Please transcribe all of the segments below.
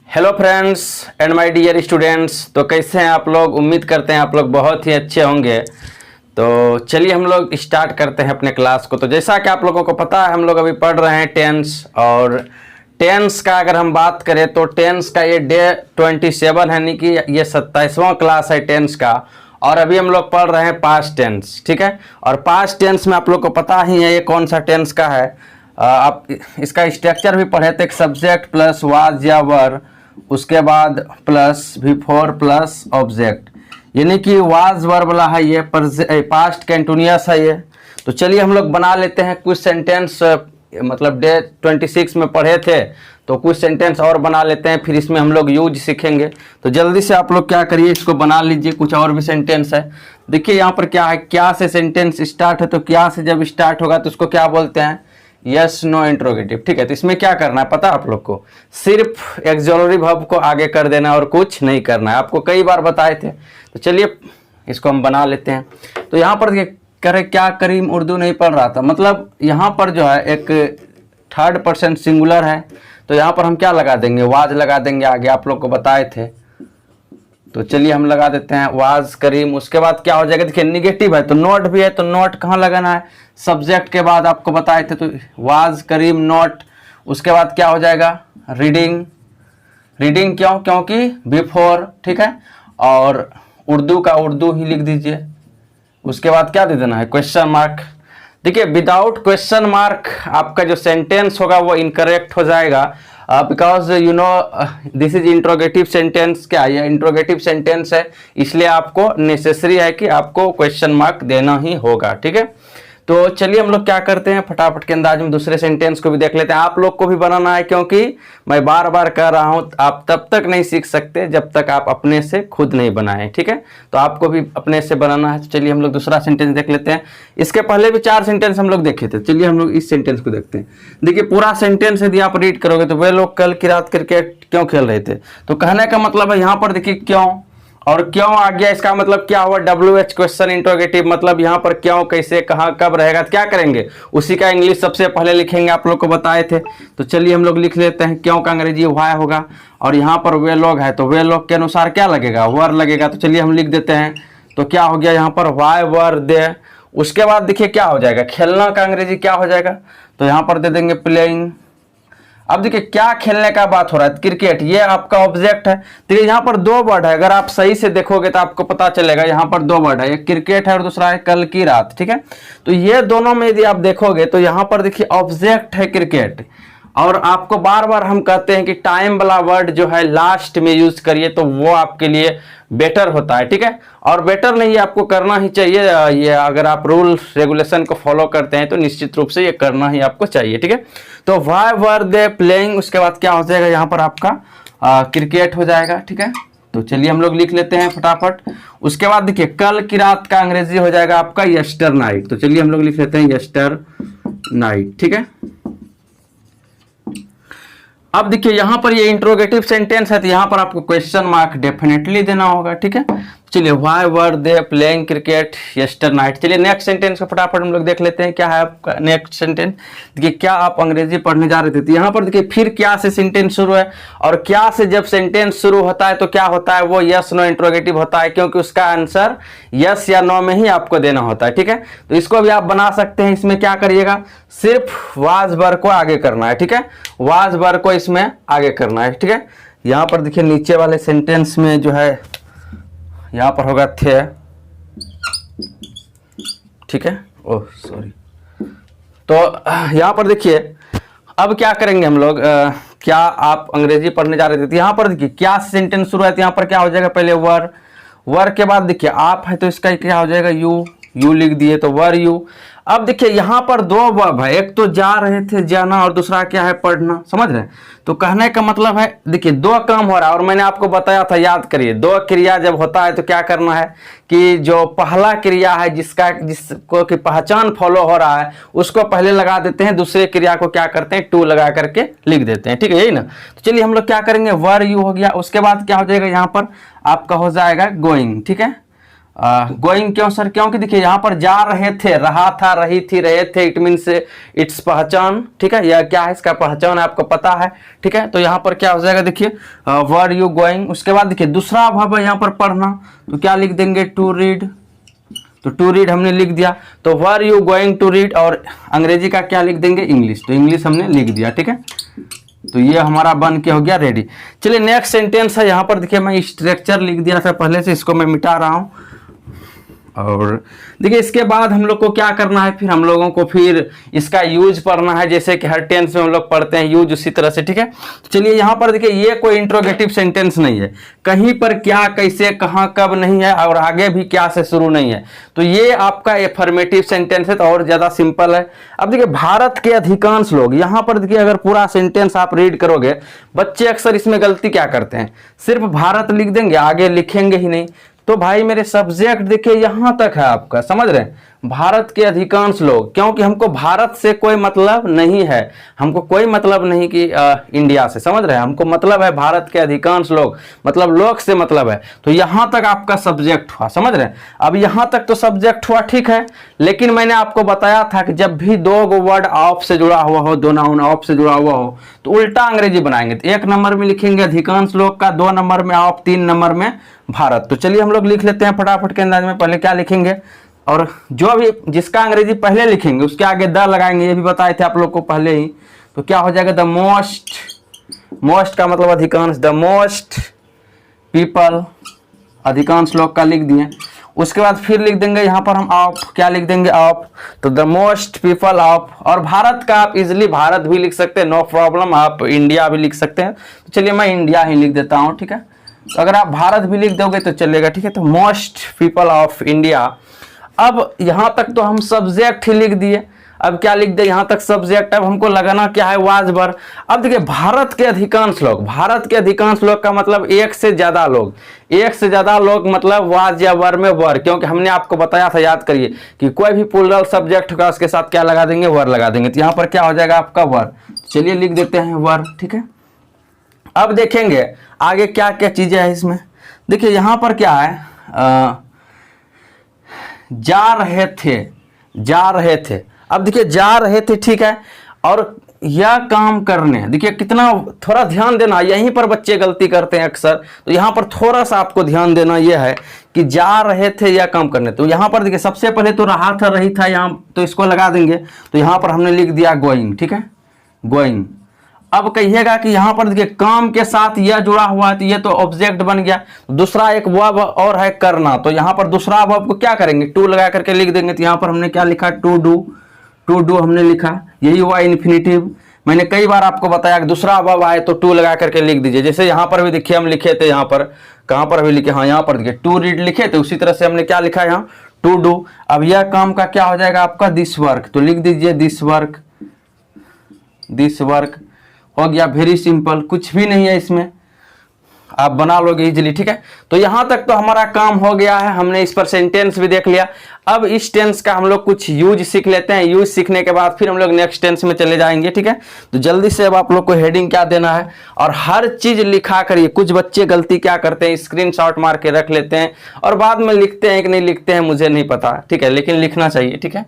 Hello friends and my dear students. तो कैसे हैं आप लोग? उम्मीद करते हैं आप लोग बहुत ही अच्छे होंगे। तो चलिए हम लोग स्टार्ट करते हैं अपने क्लास को। तो जैसा कि आप लोगों को पता है हम लोग अभी पढ़ रहे हैं टेंस, और टेंस का अगर हम बात करें तो टेंस का ये डे 27 है, यानी कि ये 27वां क्लास है टेंस का। और अभी हम लोग पढ़ रहे हैं पास्ट टेंस, ठीक है। और पास्ट टेंस में आप लोग को पता ही है ये कौन सा टेंस का है। आप इसका स्ट्रक्चर भी पढ़े थे, एक सब्जेक्ट प्लस वाज या वर, उसके बाद प्लस बिफोर प्लस ऑब्जेक्ट, यानी कि वाज वर्ब वाला है ये, पास्ट कंटिन्यूअस है ये। तो चलिए हम लोग बना लेते हैं कुछ सेंटेंस, मतलब डे 26 में पढ़े थे तो कुछ सेंटेंस और बना लेते हैं, फिर इसमें हम लोग यूज सीखेंगे। तो जल्दी से आप लोग क्या करिए, इसको बना लीजिए। कुछ और भी सेंटेंस है, देखिए यहाँ पर क्या है, क्या से सेंटेंस स्टार्ट है। तो क्या से जब स्टार्ट होगा तो उसको क्या बोलते हैं, यस नो इंट्रोगेटिव, ठीक है। तो इसमें क्या करना है पता है आप लोग को, सिर्फ एक्सक्लेमेटरी वर्ब को आगे कर देना और कुछ नहीं करना है, आपको कई बार बताए थे। तो चलिए इसको हम बना लेते हैं। तो यहाँ पर करे क्या, करीम उर्दू नहीं पढ़ रहा था, मतलब यहाँ पर जो है एक थर्ड पर्सन सिंगुलर है, तो यहाँ पर हम क्या लगा देंगे, वाज लगा देंगे आगे, आप लोग को बताए थे। तो चलिए हम लगा देते हैं वाज करीम। उसके बाद क्या हो जाएगा, देखिए निगेटिव है तो नॉट भी है, तो नॉट कहाँ लगाना है, सब्जेक्ट के बाद आपको बताए थे। तो वाज करीम नॉट, उसके बाद क्या हो जाएगा, रीडिंग। रीडिंग क्यों, क्योंकि बिफोर, ठीक है। और उर्दू का उर्दू ही लिख दीजिए। उसके बाद क्या दे देना है, क्वेश्चन मार्क। देखिए विदाउट क्वेश्चन मार्क आपका जो सेंटेंस होगा वो इनकरेक्ट हो जाएगा, because you know this is interrogative sentence. क्या ये इंट्रोगेटिव सेंटेंस है, इसलिए आपको नेसेसरी है कि आपको क्वेश्चन मार्क देना ही होगा, ठीक है। तो चलिए हम लोग क्या करते हैं, फटाफट के अंदाज में दूसरे सेंटेंस को भी देख लेते हैं। आप लोग को भी बनाना है, क्योंकि मैं बार बार कह रहा हूं आप तब तक नहीं सीख सकते जब तक आप अपने से खुद नहीं बनाएं, ठीक है। तो आपको भी अपने से बनाना है। तो चलिए हम लोग दूसरा सेंटेंस देख लेते हैं। इसके पहले भी 4 सेंटेंस हम लोग देखे थे, चलिए हम लोग इस सेंटेंस को देखते हैं। देखिए पूरा सेंटेंस यदि आप रीड करोगे तो वे लोग कल की रात क्रिकेट क्यों खेल रहे थे। तो कहने का मतलब है यहाँ पर देखिए क्यों, और क्यों आ गया, इसका मतलब क्या हुआ, WH क्वेश्चन इंट्रोगेटिव, मतलब यहाँ पर क्यों, कैसे, कहाँ, कब रहेगा, तो क्या करेंगे, उसी का इंग्लिश सबसे पहले लिखेंगे, आप लोग को बताए थे। तो चलिए हम लोग लिख लेते हैं, क्यों का अंग्रेजी व्हाई होगा, और यहाँ पर वे लोग है तो वे लोग के अनुसार क्या लगेगा, वर लगेगा। तो चलिए हम लिख देते हैं। तो क्या हो गया यहाँ पर, व्हाई वर दे। उसके बाद देखिए क्या हो जाएगा, खेलना का अंग्रेजी क्या हो जाएगा, तो यहाँ पर दे देंगे प्लेइंग। अब देखिए क्या खेलने का बात हो रहा है, क्रिकेट, ये आपका ऑब्जेक्ट है। तो यहाँ पर 2 वर्ड है, अगर आप सही से देखोगे तो आपको पता चलेगा यहाँ पर 2 वर्ड है, एक क्रिकेट है और दूसरा है कल की रात, ठीक है। तो ये दोनों में यदि आप देखोगे तो यहाँ पर देखिए ऑब्जेक्ट है क्रिकेट, और आपको बार बार हम कहते हैं कि टाइम वाला वर्ड जो है लास्ट में यूज करिए, तो वो आपके लिए बेटर होता है, ठीक है। और बेटर नहीं, आपको करना ही चाहिए, ये अगर आप रूल रेगुलेशन को फॉलो करते हैं तो निश्चित रूप से ये करना ही आपको चाहिए, ठीक है। तो व्हाई वर दे प्लेइंग, उसके बाद क्या हो जाएगा यहाँ पर आपका क्रिकेट हो जाएगा, ठीक है। तो चलिए हम लोग लिख लेते हैं फटाफट। उसके बाद देखिए कल की रात का अंग्रेजी हो जाएगा आपका यस्टर नाइट। तो चलिए हम लोग लिख लेते हैं यस्टर नाइट, ठीक है। अब देखिए यहाँ पर ये इंट्रोगेटिव सेंटेंस है, तो यहाँ पर आपको क्वेश्चन मार्क डेफिनेटली देना होगा, ठीक है। चलिए why were they playing cricket यस्टर night. चलिए नेक्स्ट सेंटेंस को फटाफट हम लोग देख लेते हैं, क्या है आपका नेक्स्ट सेंटेंस। देखिए क्या आप अंग्रेजी पढ़ने जा रहे थे, तो यहाँ पर देखिए फिर क्या से सेंटेंस शुरू है, और क्या से जब सेंटेंस शुरू होता है तो क्या होता है, वो यस नो इंट्रोगेटिव होता है, क्योंकि उसका आंसर यस या नो में ही आपको देना होता है, ठीक है। तो इसको भी आप बना सकते हैं। इसमें क्या करिएगा, सिर्फ वाज वर को आगे करना है, ठीक है, वाज वर को इसमें आगे करना है, ठीक है। यहाँ पर देखिए नीचे वाले सेंटेंस में जो है यहाँ पर होगा थे, ठीक है, ओह सॉरी। तो यहाँ पर देखिए अब क्या करेंगे हम लोग, क्या आप अंग्रेजी पढ़ने जा रहे थे, तो यहाँ पर देखिए क्या सेंटेंस शुरू है, तो यहाँ पर क्या हो जाएगा, पहले वर, वर के बाद देखिए आप है तो इसका क्या हो जाएगा, यू लिख दिए, तो वर यू। अब देखिए यहाँ पर 2 वर्ब है, एक तो जा रहे थे जाना, और दूसरा क्या है पढ़ना, समझ रहे हैं। तो कहने का मतलब है देखिए 2 काम हो रहा है, और मैंने आपको बताया था, याद करिए 2 क्रिया जब होता है तो क्या करना है कि जो पहला क्रिया है जिसको की पहचान फॉलो हो रहा है उसको पहले लगा देते हैं, दूसरे क्रिया को क्या करते हैं टू लगा करके लिख देते हैं, ठीक है, यही ना। तो चलिए हम लोग क्या करेंगे, वर यू हो गया। उसके बाद क्या हो जाएगा, यहाँ पर आपका हो जाएगा गोइंग, ठीक है। गोइंग क्यों सर? क्योंकि देखिए यहाँ पर जा रहे थे, रहा था, रही थी, रहे थे, इट मीन्स इट्स पहचान, ठीक है, यह क्या है, इसका पहचान आपको पता है, ठीक है। तो यहाँ पर क्या हो जाएगा, देखिए वर यू गोइंग। उसके बाद देखिए दूसरा वर्ब है यहाँ पर पढ़ना, तो क्या लिख देंगे, टू रीड। तो टू रीड हमने लिख दिया, तो were you going to read, और अंग्रेजी का क्या लिख देंगे, इंग्लिश। तो इंग्लिश हमने लिख दिया, ठीक है। तो ये हमारा बन के हो गया रेडी। चलिए नेक्स्ट सेंटेंस है, यहाँ पर देखिए मैं स्ट्रक्चर लिख दिया था पहले से, इसको मैं मिटा रहा हूँ। और देखिए इसके बाद हम लोग को क्या करना है, फिर हम लोगों को फिर इसका यूज पढ़ना है, जैसे कि हर टेंस में हम लोग पढ़ते हैं यूज, उसी तरह से, ठीक है। चलिए यहाँ पर देखिए ये कोई इंट्रोगेटिव सेंटेंस नहीं है, कहीं पर क्या, कैसे, कहाँ, कब नहीं है, और आगे भी क्या से शुरू नहीं है। तो ये आपका एफर्मेटिव सेंटेंस है, तो और ज़्यादा सिंपल है। अब देखिए भारत के अधिकांश लोग, यहाँ पर देखिए अगर पूरा सेंटेंस आप रीड करोगे, बच्चे अक्सर इसमें गलती क्या करते हैं, सिर्फ भारत लिख देंगे, आगे लिखेंगे ही नहीं। तो भाई मेरे सब्जेक्ट देखिए यहां तक है आपका, समझ रहे हैं, भारत के अधिकांश लोग, क्योंकि हमको भारत से कोई मतलब नहीं है, हमको कोई मतलब नहीं कि इंडिया से, समझ रहे हैं, हमको मतलब है भारत के अधिकांश लोग, मतलब लोग से मतलब है। तो यहां तक आपका सब्जेक्ट हुआ, समझ रहे हैं। अब यहां तक तो सब्जेक्ट हुआ, ठीक है, लेकिन मैंने आपको बताया था कि जब भी दो वर्ड ऑफ से जुड़ा हुआ हो, दो नाउन ऑफ से जुड़ा हुआ हो, तो उल्टा अंग्रेजी बनाएंगे। तो 1 नंबर में लिखेंगे अधिकांश लोग का, 2 नंबर में ऑफ, 3 नंबर में भारत। तो चलिए हम लोग लिख लेते हैं फटाफट के अंदाज में। पहले क्या लिखेंगे, और जो भी जिसका अंग्रेजी पहले लिखेंगे उसके आगे द लगाएंगे, ये भी बताए थे आप लोग को पहले ही। तो क्या हो जाएगा, द मोस्ट, मोस्ट का मतलब अधिकांश, द मोस्ट पीपल, अधिकांश लोग का लिख दिए। उसके बाद फिर लिख देंगे यहाँ पर हम ऑफ, क्या लिख देंगे, ऑफ। तो द मोस्ट पीपल ऑफ, और भारत का आप इजिली भारत भी लिख सकते हैं, नो प्रॉब्लम, आप इंडिया भी लिख सकते हैं। तो चलिए मैं इंडिया ही लिख देता हूँ, ठीक है। तो अगर आप भारत भी लिख दोगे तो चलेगा, ठीक है। तो मोस्ट पीपल ऑफ इंडिया। अब यहां तक तो हम सब्जेक्ट ही लिख दिए, अब क्या लिख दे, यहां तक सब्जेक्ट। अब हमको लगाना क्या है, वाज वर। अब देखिए भारत के अधिकांश लोग, भारत के अधिकांश लोग का मतलब एक से ज्यादा लोग, एक से ज्यादा लोग मतलब वाज या वर में वर, क्योंकि हमने आपको बताया था, याद करिए, कि कोई भी प्लूरल सब्जेक्ट होगा उसके साथ क्या लगा देंगे, वर लगा देंगे। तो यहां पर क्या हो जाएगा आपका वर। चलिए लिख देते हैं वर, ठीक है। अब देखेंगे आगे क्या क्या चीजें हैं इसमें। देखिए यहां पर क्या है, जा रहे थे, जा रहे थे। अब देखिए जा रहे थे, ठीक है, और यह काम करने, देखिए कितना, थोड़ा ध्यान देना, यहीं पर बच्चे गलती करते हैं अक्सर। तो यहां पर थोड़ा सा आपको ध्यान देना यह है कि जा रहे थे यह काम करने। तो यहां पर देखिए सबसे पहले तो रहा था, रही था, यहां तो इसको लगा देंगे। तो यहां पर हमने लिख दिया गोइंग, ठीक है, गोइंग। अब कहिएगा कि यहां पर देखिए काम के साथ यह जुड़ा हुआ है, तो ये तो ऑब्जेक्ट बन गया। दूसरा एक वर्ब और है करना, तो यहां पर दूसरा वर्ब को क्या करेंगे, टू लगा करके लिख देंगे। तो यहां पर हमने क्या लिखा, टू डू, टू डू हमने लिखा, यही हुआ इन्फिनिटिव। मैंने कई बार आपको बताया कि दूसरा वर्ब आए तो टू लगा करके लिख दीजिए। जैसे यहां पर भी देखिए हम लिखे थे, यहां पर कहां पर अभी लिखे, हाँ यहां पर देखिए टू रीड लिखे थे, उसी तरह से हमने क्या लिखा यहाँ, टू डू। अब यह काम का क्या हो जाएगा आपका, दिस वर्क। तो लिख दीजिए दिस वर्क, दिस वर्क हो गया, वेरी सिंपल, कुछ भी नहीं है इसमें, आप बना लोगे इजीली, ठीक है। तो यहां तक तो हमारा काम हो गया है, हमने इस पर सेंटेंस भी देख लिया। अब इस टेंस का हम लोग कुछ यूज सीख लेते हैं, यूज सीखने के बाद फिर हम लोग नेक्स्ट टेंस में चले जाएंगे, ठीक है। तो जल्दी से अब आप लोग को हेडिंग क्या देना है, और हर चीज लिखा करिए। कुछ बच्चे गलती क्या करते हैं, स्क्रीनशॉट मार के रख लेते हैं और बाद में लिखते हैं कि नहीं लिखते हैं मुझे नहीं पता, ठीक है, लेकिन लिखना चाहिए, ठीक है।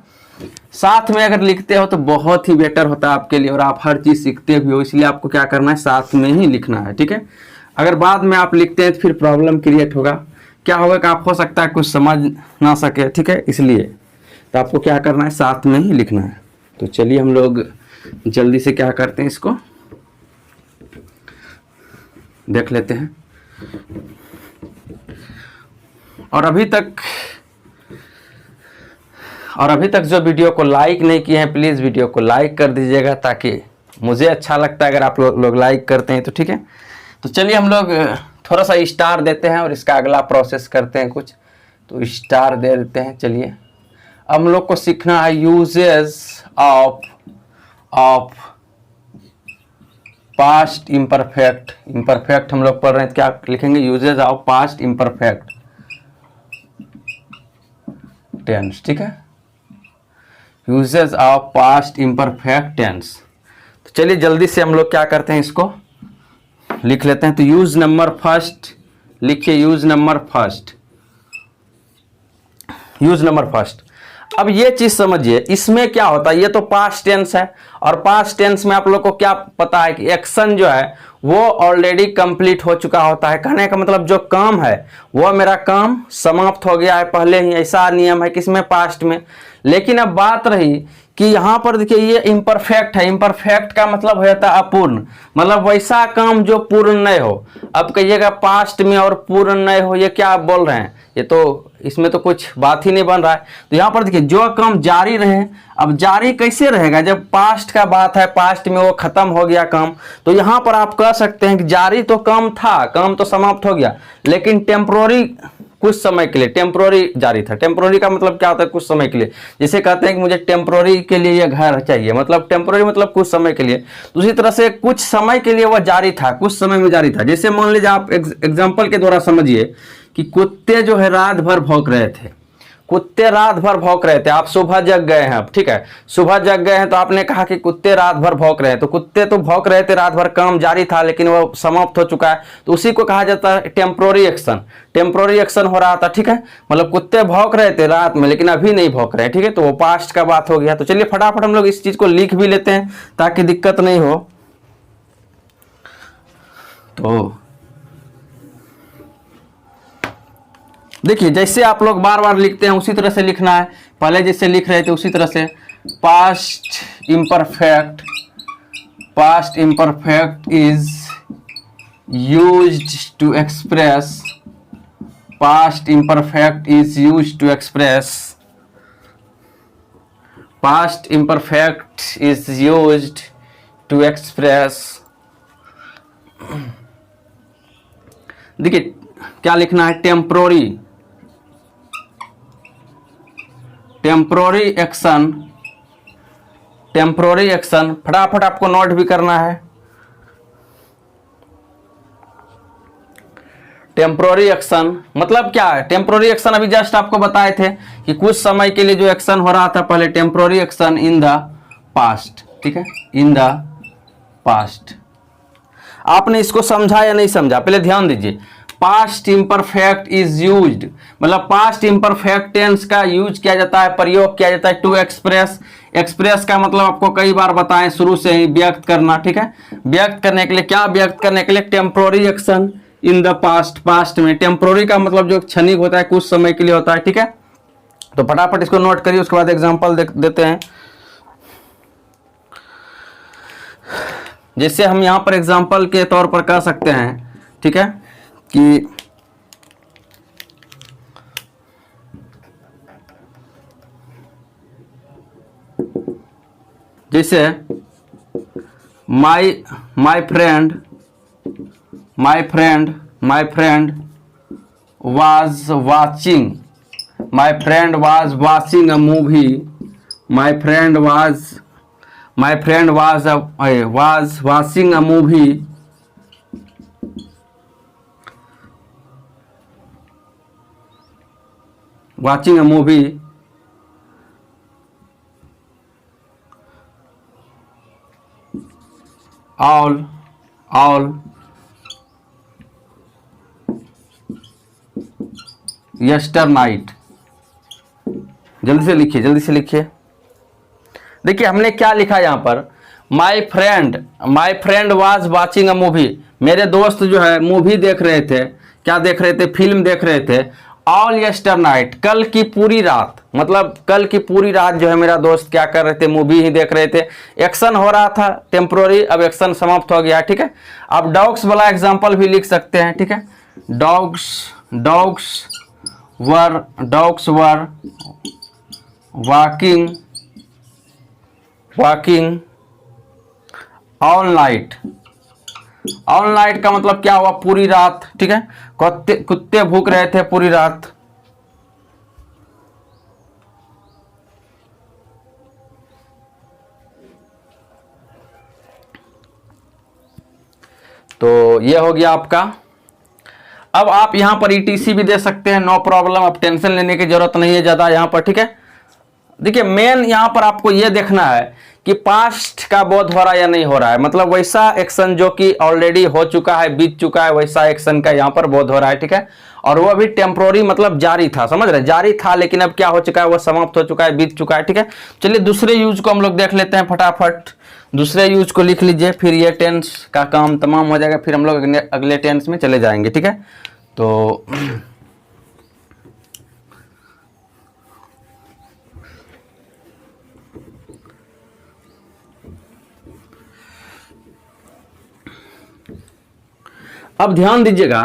साथ में अगर लिखते हो तो बहुत ही बेटर होता है आपके लिए, और आप हर चीज सीखते भी हो, इसलिए आपको क्या करना है, साथ में ही लिखना है, ठीक है। अगर बाद में आप लिखते हैं तो फिर प्रॉब्लम क्रिएट होगा, क्या होगा कि आप हो सकता है कुछ समझ ना सके, ठीक है, इसलिए तो आपको क्या करना है, साथ में ही लिखना है। तो चलिए हम लोग जल्दी से क्या करते हैं, इसको देख लेते हैं। और अभी तक जो वीडियो को लाइक नहीं किए हैं, प्लीज़ वीडियो को लाइक कर दीजिएगा, ताकि मुझे अच्छा लगता है अगर आप लोग लाइक करते हैं तो, ठीक है। तो चलिए हम लोग थोड़ा सा स्टार देते हैं और इसका अगला प्रोसेस करते हैं कुछ। तो स्टार दे देते हैं। चलिए अब हम लोग को सीखना है uses of past imperfect. Imperfect हम लोग पढ़ रहे हैं, क्या लिखेंगे, uses of past imperfect tense, ठीक है, uses of past imperfect tense. तो चलिए जल्दी से हम लोग क्या करते हैं, इसको लिख लेते हैं। तो यूज नंबर फर्स्ट लिखिए, use number first, use number first. अब ये चीज समझिए, इसमें क्या होता है, ये तो पास्ट टेंस है और पास्ट टेंस में आप लोग को क्या पता है कि एक्शन जो है वो ऑलरेडी कंप्लीट हो चुका होता है। कहने का मतलब जो काम है वो मेरा काम समाप्त हो गया है पहले ही, ऐसा नियम है किसमें, पास्ट में। लेकिन अब बात रही कि यहाँ पर देखिए ये इम्परफेक्ट है। इम्परफेक्ट का मतलब हो जाता है अपूर्ण, मतलब वैसा काम जो पूर्ण नहीं हो। अब कहिएगा पास्ट में और पूर्ण नहीं हो, ये क्या आप बोल रहे हैं, ये तो इसमें तो कुछ बात ही नहीं बन रहा है। तो यहाँ पर देखिए जो काम जारी रहे, अब जारी कैसे रहेगा, जब पास्ट का बात है, पास्ट में वो खत्म हो गया काम, तो यहाँ पर आप कह सकते हैं कि जारी तो काम था, काम तो समाप्त हो गया, लेकिन टेम्पोररी कुछ समय के लिए, टेम्पोररी जारी था। टेम्पोररी का मतलब क्या होता है, कुछ समय के लिए। जैसे कहते हैं कि मुझे टेम्पोररी के लिए ये घर चाहिए, मतलब टेम्पोररी मतलब कुछ समय के लिए। तो उसी तरह से कुछ समय के लिए वह जारी था, कुछ समय में जारी था। जैसे मान लीजिए आप एग्जाम्पल के द्वारा समझिए कि कुत्ते जो है रात भर भौंक रहे थे, कुत्ते रात भर भौंक रहे थे। आप सुबह जग गए हैं, अब ठीक है, सुबह जग गए हैं तो आपने कहा कि कुत्ते रात भर भौंक रहे हैं, तो कुत्ते तो भौंक रहे थे रात भर, काम जारी था लेकिन वो समाप्त हो चुका है, तो उसी को कहा जाता है टेम्पोररी एक्शन। टेम्पोररी एक्शन हो रहा था, ठीक है, मतलब कुत्ते भौंक रहे थे रात में लेकिन अभी नहीं भौंक रहे हैं, ठीक है, तो वो पास्ट का बात हो गया। तो चलिए फटाफट हम लोग इस चीज को लिख भी लेते हैं ताकि दिक्कत नहीं हो। तो देखिए जैसे आप लोग बार बार लिखते हैं उसी तरह से लिखना है, पहले जैसे लिख रहे थे उसी तरह से। Past imperfect, past imperfect is used to express, past imperfect is used to express, past imperfect is used to express. देखिए क्या लिखना है, temporary, temporary action, temporary action, फटाफट आपको नोट भी करना है। टेम्पोररी एक्शन मतलब क्या है, टेम्पोररी एक्शन अभी जस्ट आपको बताए थे कि कुछ समय के लिए जो एक्शन हो रहा था पहले, temporary action in the past, ठीक है, इन द पास्ट। आपने इसको समझा या नहीं समझा, पहले ध्यान दीजिए। पास्ट इम्परफेक्ट इज यूज्ड, मतलब पास्ट इम्परफेक्ट टेंस का यूज किया जाता है, प्रयोग किया जाता है टू एक्सप्रेस। एक्सप्रेस का मतलब आपको कई बार बताएं शुरू से ही, व्यक्त करना, ठीक है, व्यक्त करने के लिए। क्या व्यक्त करने के लिए, temporary action in the past. Past में टेम्पोररी का मतलब जो क्षणिक होता है, कुछ समय के लिए होता है, ठीक है। तो फटाफट इसको नोट करिए, उसके बाद एग्जाम्पल देते हैं। जैसे हम यहाँ पर एग्जाम्पल के तौर पर कह सकते हैं, ठीक है, कि जैसे my friend was watching, my friend was watching a movie, my friend was watching a movie, watching a movie all yesterday night। जल्दी से लिखिए, जल्दी से लिखिए। देखिए हमने क्या लिखा यहाँ पर, my friend was watching a movie, मेरे दोस्त जो है मूवी देख रहे थे। क्या देख रहे थे, फिल्म देख रहे थे। ऑल यस्टर नाइट, कल की पूरी रात, मतलब कल की पूरी रात जो है मेरा दोस्त क्या कर रहे थे, मूवी ही देख रहे थे। एक्शन हो रहा था टेम्पोररी, अब एक्शन समाप्त हो गया, ठीक है। अब डॉग्स वाला एग्जांपल भी लिख सकते हैं, ठीक है। Dogs were walking all night. All night का मतलब क्या हुआ, पूरी रात, ठीक है। कुत्ते भूख रहे थे पूरी रात। तो ये हो गया आपका। अब आप यहां पर ईटीसी भी दे सकते हैं, नो प्रॉब्लम, अब टेंशन लेने की जरूरत नहीं है ज्यादा यहां पर, ठीक है। देखिए मेन यहां पर आपको यह देखना है कि पास्ट का बोध हो रहा है या नहीं हो रहा है, मतलब वैसा एक्शन जो कि ऑलरेडी हो चुका है, बीत चुका है, वैसा एक्शन का यहाँ पर बोध हो रहा है, ठीक है। और वो भी टेम्पोररी मतलब जारी था, समझ रहे, जारी था, लेकिन अब क्या हो चुका है, वो समाप्त हो चुका है, बीत चुका है, ठीक है। चलिए दूसरे यूज को हम लोग देख लेते हैं फटाफट। दूसरे यूज को लिख लीजिए, फिर ये टेंस का काम तमाम हो जाएगा, फिर हम लोग अगले टेंस में चले जाएंगे, ठीक है। तो अब ध्यान दीजिएगा,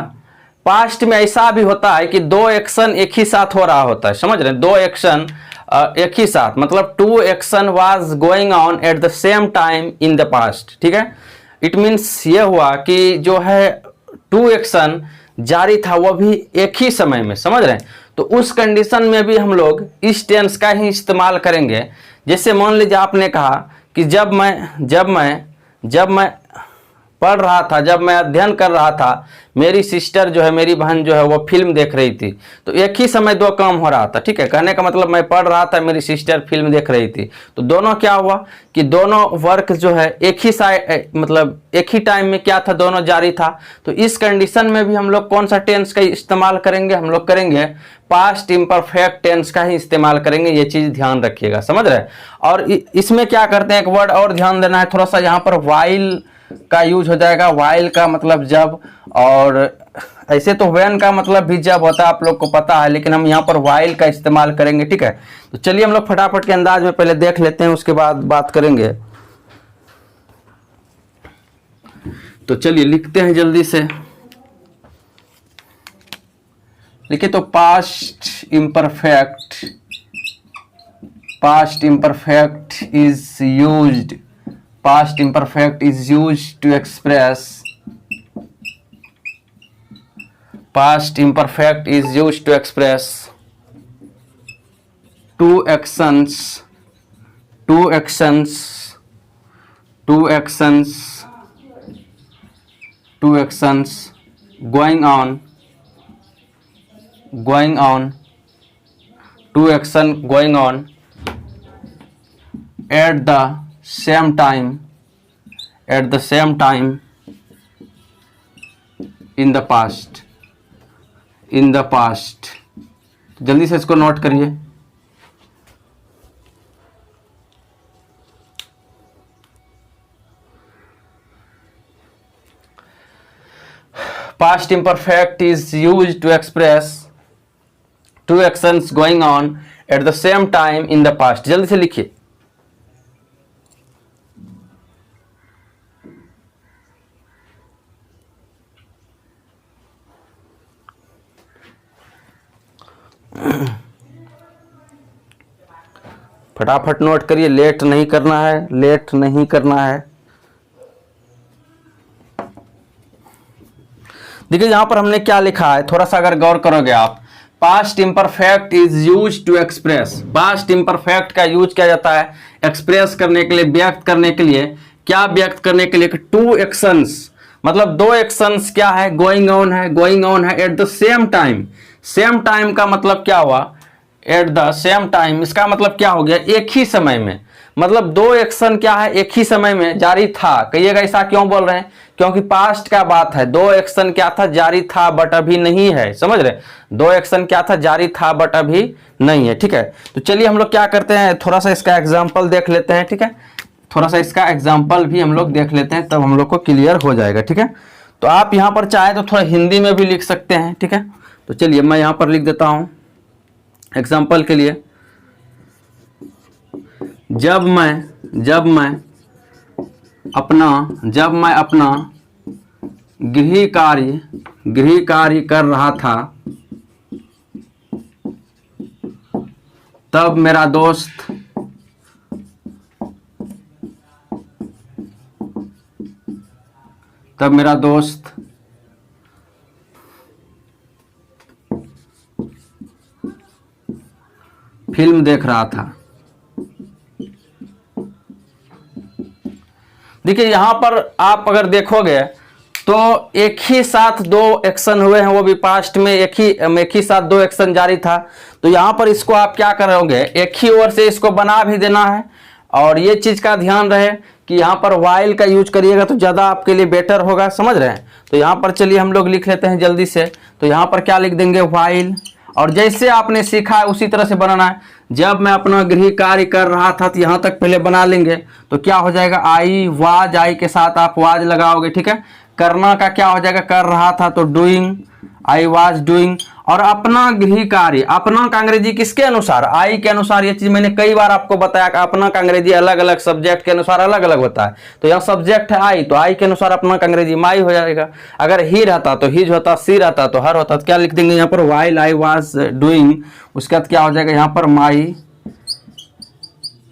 पास्ट में ऐसा भी होता है कि दो एक्शन एक ही साथ हो रहा होता है, समझ रहे हैं, दो एक्शन एक ही साथ, मतलब two action was going on at the same time in the past, ठीक है। इट मीन्स ये हुआ कि जो है टू एक्शन जारी था वो भी एक ही समय में, समझ रहे हैं। तो उस कंडीशन में भी हम लोग इस टेंस का ही इस्तेमाल करेंगे। जैसे मान लीजिए आपने कहा कि जब मैं पढ़ रहा था, जब मैं अध्ययन कर रहा था, मेरी सिस्टर जो है, मेरी बहन जो है, वो फिल्म देख रही थी। तो एक ही समय दो काम हो रहा था, ठीक है। कहने का मतलब मैं पढ़ रहा था, मेरी सिस्टर फिल्म देख रही थी, तो दोनों क्या हुआ कि दोनों वर्क जो है एक ही मतलब एक ही टाइम में क्या था, दोनों जारी था। तो इस कंडीशन में भी हम लोग कौन सा टेंस का इस्तेमाल करेंगे, हम लोग करेंगे पास्ट इम्परफेक्ट टेंस का ही इस्तेमाल करेंगे, ये चीज ध्यान रखिएगा, समझ रहे। और इसमें क्या करते हैं, एक वर्ड और ध्यान देना है थोड़ा सा, यहाँ पर वाइल का यूज हो जाएगा। वाइल का मतलब जब, और ऐसे तो व्हेन का मतलब भी जब होता है, आप लोग को पता है, लेकिन हम यहाँ पर वाइल का इस्तेमाल करेंगे, ठीक है। तो चलिए हम लोग फटाफट के अंदाज में पहले देख लेते हैं, उसके बाद बात करेंगे। तो चलिए लिखते हैं जल्दी से, लिखिए। तो past imperfect is used, past imperfect is used to express, past imperfect is used to express two actions going on, two action going on at the same time in the past, जल्दी से इसको note करिए। Past imperfect is used to express two actions going on at the same time in the past, जल्दी से लिखिए। फटाफट note करिए, late नहीं करना है। देखिए यहां पर हमने क्या लिखा है, थोड़ा सा अगर गौर करोगे आप, past imperfect is use to express. Past imperfect का यूज किया जाता है एक्सप्रेस करने के लिए, व्यक्त करने के लिए। क्या व्यक्त करने के लिए? टू एक्शंस, मतलब दो एक्शंस क्या है, गोइंग ऑन है eight the same time. Same time का मतलब क्या हुआ, एट द सेम टाइम, इसका मतलब क्या हो गया, एक ही समय में। मतलब दो एक्शन क्या है, एक ही समय में जारी था। कहिएगा ऐसा क्यों बोल रहे हैं, क्योंकि पास्ट का बात है। दो एक्शन क्या था, जारी था बट अभी नहीं है, समझ रहे। दो एक्शन क्या था, जारी था बट अभी नहीं है, ठीक है। तो चलिए हम लोग क्या करते हैं, थोड़ा सा इसका एग्जाम्पल देख लेते हैं, ठीक है। थोड़ा सा इसका एग्जाम्पल भी हम लोग देख लेते हैं, तब हम लोग को क्लियर हो जाएगा, ठीक है। तो आप यहाँ पर चाहे तो थोड़ा हिंदी में भी लिख सकते हैं, ठीक है। तो चलिए मैं यहाँ पर लिख देता हूँ एग्जाम्पल के लिए। जब मैं अपना गृह कार्य कर रहा था, तब मेरा दोस्त फिल्म देख रहा था। देखिए यहां पर आप अगर देखोगे तो एक ही साथ दो एक्शन हुए हैं, वो भी पास्ट में एक ही साथ दो एक्शन जारी था। तो यहां पर इसको आप क्या करोगे, एक ही ओर से इसको बना भी देना है और ये चीज़ का ध्यान रहे कि यहाँ पर वाइल का यूज करिएगा तो ज़्यादा आपके लिए बेटर होगा, समझ रहे हैं। तो यहाँ पर चलिए हम लोग लिख लेते हैं जल्दी से। तो यहाँ पर क्या लिख देंगे, वाइल, और जैसे आपने सीखा है उसी तरह से बनाना है। जब मैं अपना गृह कार्य कर रहा था तो यहाँ तक पहले बना लेंगे। तो क्या हो जाएगा, आई वाज, आई के साथ आप वाज लगाओगे, ठीक है। करना का क्या हो जाएगा, कर रहा था तो डूइंग, आई वाज डूइंग। और अपना गृह कार्य, अपना का अंग्रेजी किसके अनुसार, आई के अनुसार। ये चीज मैंने कई बार आपको बताया कि अपना का अंग्रेजी अलग अलग सब्जेक्ट के अनुसार अलग अलग होता है। तो यहाँ सब्जेक्ट है आई, तो आई के अनुसार अपना का अंग्रेजी माई हो जाएगा। अगर ही रहता तो हिज होता, सी रहता तो हर होता। तो क्या लिख देंगे यहाँ पर, वाइल आई वाज डूइंग, उसके बाद क्या हो जाएगा यहाँ पर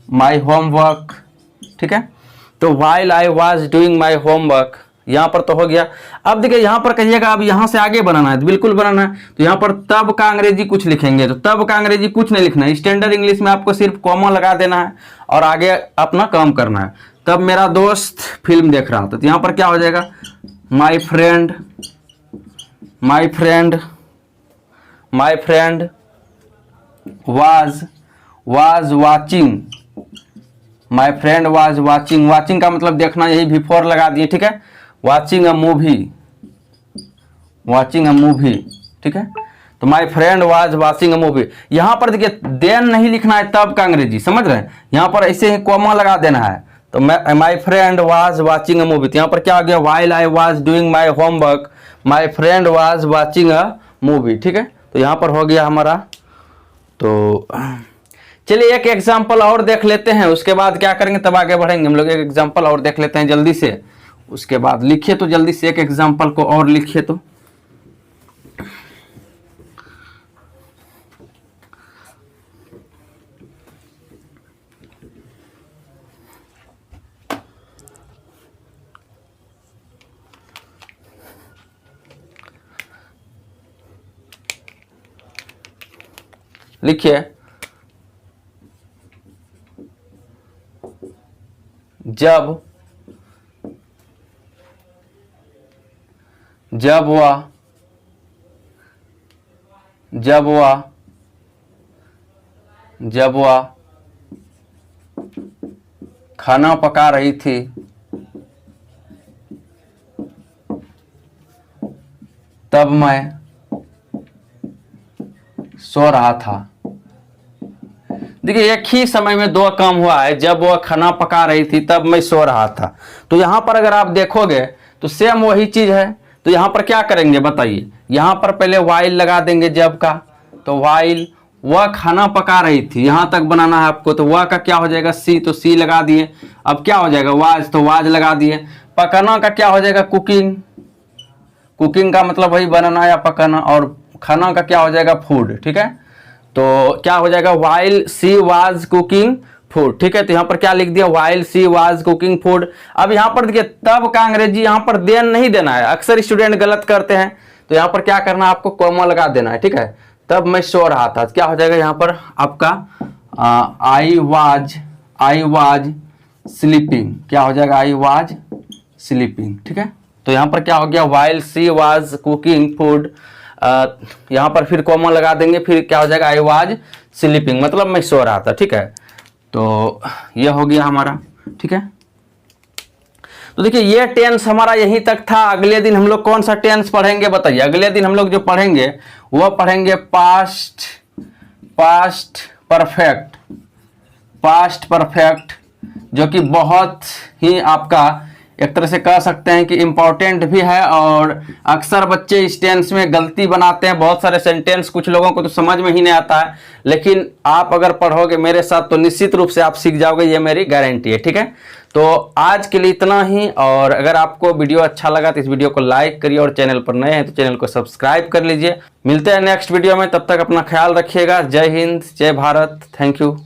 माई होमवर्क, ठीक है। तो while I was doing my homework, यहाँ पर तो हो गया। अब देखिए यहाँ पर कहिएगा अब यहाँ से आगे बनाना है, तो बिल्कुल बनाना है। तो यहाँ पर तब का अंग्रेजी कुछ लिखेंगे, तो तब का अंग्रेजी कुछ नहीं लिखना है। स्टैंडर्ड इंग्लिश में आपको सिर्फ कॉमा लगा देना है और आगे अपना काम करना है। तब मेरा दोस्त फिल्म देख रहा था, तो यहाँ पर क्या हो जाएगा, my friend, my friend, my friend was watching, my friend was watching. Watching का मतलब देखना, यही बिफोर लगा दिए, ठीक है। Watching a movie, watching a movie, ठीक है। तो my friend was watching a movie. यहाँ पर देखिए देन नहीं लिखना है तब का अंग्रेजी, समझ रहे हैं। यहाँ पर ऐसे ही कॉमा लगा देना है। तो my friend was watching a movie, तो यहाँ पर क्या हो गया, while I was doing my homework my friend was watching a movie, ठीक है। तो यहाँ पर हो गया हमारा। तो चलिए एक एग्जाम्पल और देख लेते हैं, उसके बाद क्या करेंगे तब आगे बढ़ेंगे हम लोग। एक एग्जाम्पल और देख लेते हैं जल्दी से, उसके बाद लिखिए तो जल्दी से एक एग्जाम्पल को और लिखिए। तो लिखिए, जब वह खाना पका रही थी तब मैं सो रहा था। देखिए एक ही समय में दो काम हुआ है, जब वह खाना पका रही थी तब मैं सो रहा था। तो यहाँ पर अगर आप देखोगे तो सेम वही चीज है। तो यहाँ पर क्या करेंगे बताइए, यहाँ पर पहले वाइल लगा देंगे जब का। तो वाइल वह खाना पका रही थी, यहाँ तक बनाना है आपको। तो वह का क्या हो जाएगा, सी, तो सी लगा दिए। अब क्या हो जाएगा, वाज, तो वाज लगा दिए। पकाना का क्या हो जाएगा, कुकिंग, कुकिंग का मतलब वही बनाना या पकाना। और खाना का क्या हो जाएगा, फूड, ठीक है। तो क्या हो जाएगा, while she was cooking food, ठीक है। तो यहाँ पर क्या लिख दिया, while she was cooking food. अब यहाँ पर देखिए तब का अंग्रेजी यहाँ पर देन नहीं देना है, अक्सर स्टूडेंट गलत करते हैं। तो यहाँ पर क्या करना है, आपको कॉमा लगा देना है, ठीक है। तब मैं सो रहा था, क्या हो जाएगा यहाँ पर आपका आई वाज स्लीपिंग, क्या हो जाएगा, आई वाज स्लीपिंग, ठीक है। तो यहाँ पर क्या हो गया, while she was cooking food, यहाँ पर फिर कॉमा लगा देंगे, फिर क्या हो जाएगा, आई वाज स्लीपिंग, मतलब मैं सो रहा था, ठीक है। तो यह हो गया हमारा, ठीक है। तो देखिए ये टेंस हमारा यहीं तक था। अगले दिन हम लोग कौन सा टेंस पढ़ेंगे बताइए। अगले दिन हम लोग जो पढ़ेंगे वह पढ़ेंगे पास्ट परफेक्ट, जो कि बहुत ही आपका एक तरह से कह सकते हैं कि इम्पोर्टेंट भी है। और अक्सर बच्चे इस टेंस में गलती बनाते हैं, बहुत सारे सेंटेंस कुछ लोगों को तो समझ में ही नहीं आता है, लेकिन आप अगर पढ़ोगे मेरे साथ तो निश्चित रूप से आप सीख जाओगे, ये मेरी गारंटी है, ठीक है। तो आज के लिए इतना ही। और अगर आपको वीडियो अच्छा लगा तो इस वीडियो को लाइक करिए, और चैनल पर नए हैं तो चैनल को सब्सक्राइब कर लीजिए। मिलते हैं नेक्स्ट वीडियो में, तब तक अपना ख्याल रखिएगा। जय हिंद, जय भारत, थैंक यू।